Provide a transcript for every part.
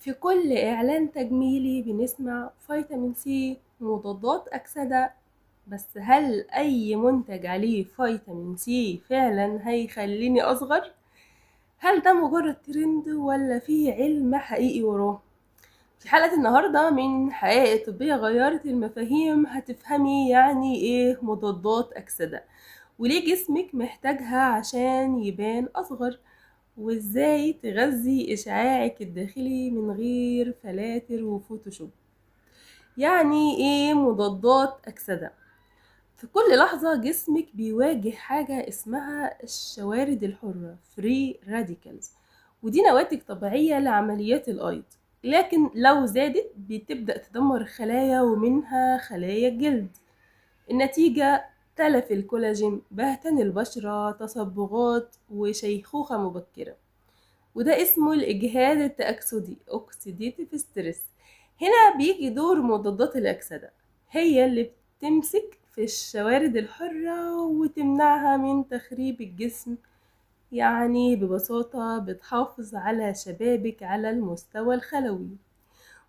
في كل إعلان تجميلي بنسمع فيتامين سي مضادات أكسدة. بس هل أي منتج عليه فيتامين سي فعلا هيخليني أصغر؟ هل ده مجرد ترند ولا فيه علم حقيقي وراه؟ في حلقة النهاردة من حقائق طبية غيرت المفاهيم هتفهمي يعني ايه مضادات أكسدة، وليه جسمك محتاجها عشان يبان أصغر، وازاي تغذي إشعاعك الداخلي من غير فلاتر وفوتوشوب. يعني ايه مضادات أكسدة؟ في كل لحظة جسمك بيواجه حاجة اسمها الشوارد الحرة free radicals، ودي نواتج طبيعية لعمليات الأيض، لكن لو زادت بتبدأ تدمر الخلايا ومنها خلايا الجلد. النتيجة تلف الكولاجين، بهتان البشرة، تصبغات وشيخوخة مبكرة، وده اسمه الإجهاد التأكسدي oxidative stress. هنا بيجي دور مضادات الأكسدة، هي اللي بتمسك في الشوارد الحرة وتمنعها من تخريب الجسم. يعني ببساطة بتحافظ على شبابك على المستوى الخلوي.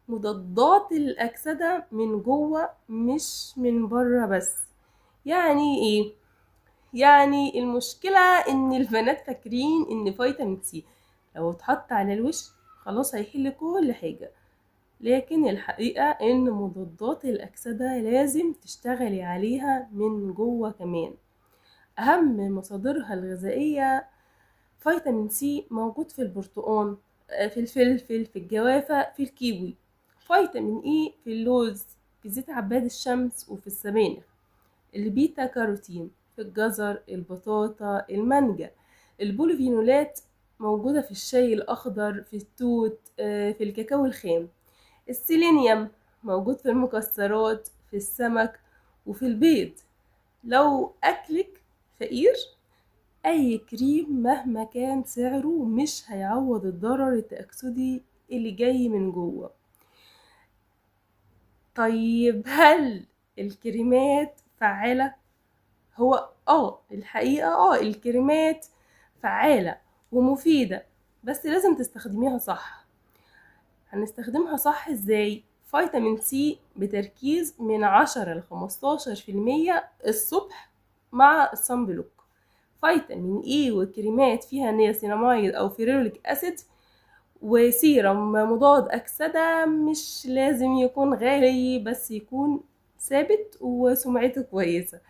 مضادات الأكسدة من جوه مش من بره بس. يعني ايه؟ يعني المشكلة ان البنات فاكرين ان فيتامين سي لو اتحط على الوش خلاص هيحل كل حاجة، لكن الحقيقة ان مضادات الأكسدة لازم تشتغلي عليها من جوه كمان. اهم مصادرها الغذائية فيتامين سي موجود في البرتقال، في الفلفل، في الجوافة، في الكيوي. فيتامين اي في اللوز، في زيت عباد الشمس وفي السبانخ. البيتا كاروتين في الجزر، البطاطا، المانجا. البوليفينولات موجودة في الشاي الأخضر، في التوت، في الكاكاو الخام. السيلينيوم موجود في المكسرات، في السمك وفي البيض. لو أكلك فقير أي كريم مهما كان سعره مش هيعوض الضرر التأكسدي اللي جاي من جوه. طيب هل الكريمات فعالة؟ هو الحقيقة الكريمات فعالة ومفيدة، بس لازم تستخدميها صح. هنستخدمها صح ازاي؟ فيتامين سي بتركيز من 10 ل15% الصبح مع الصن بلوك. فيتامين اي وكريمات فيها نياسيناميد او فيروليك اسيد، وسيرم مضاد أكسدة مش لازم يكون غالي بس يكون ثابت وسمعته كويسة.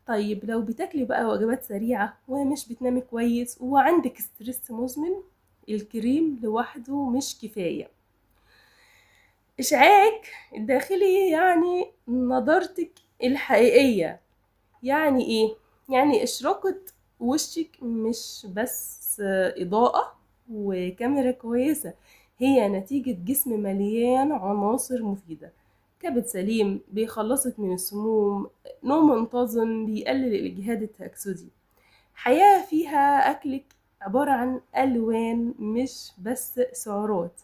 طيب لو بتاكلي بقى وجبات سريعة ومش بتنامي كويس وعندك ستريس مزمن، الكريم لوحده مش كفاية. إشعاعك الداخلي يعني نضارتك الحقيقية. يعني إيه؟ يعني إشراقة وشك مش بس إضاءة وكاميرا كويسة، هي نتيجة جسم مليان عناصر مفيدة. كبد سليم بيخلصك من السموم، نوم منتظم بيقلل الإجهاد التأكسدي، حياة فيها أكلك عبارة عن ألوان مش بس سعرات.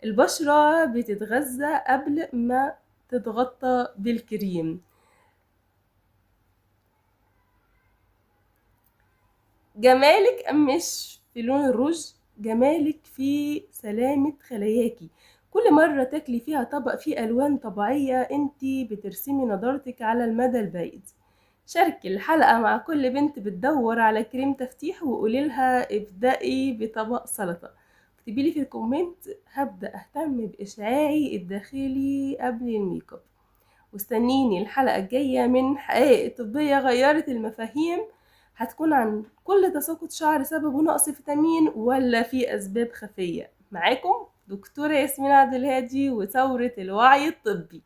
البشرة بتتغذى قبل ما تتغطى بالكريم. جمالك مش في لون الرز، جمالك في سلامة خلاياكي. كل مرة تاكلي فيها طبق فيه ألوان طبيعية انتي بترسمي نضارتك على المدى البعيد. شاركي الحلقة مع كل بنت بتدور على كريم تفتيح وقوليلها ابدأي بطبق سلطة. اكتبيلي في الكومنت هبدأ أهتم بإشعاعي الداخلي قبل الميك اب. واستنيني الحلقة الجاية من حقائق طبية غيرت المفاهيم، هتكون عن كل تساقط شعر سببه نقص فيتامين ولا في أسباب خفية. معاكم دكتورة ياسمين عبد الهادي وثورة الوعي الطبي.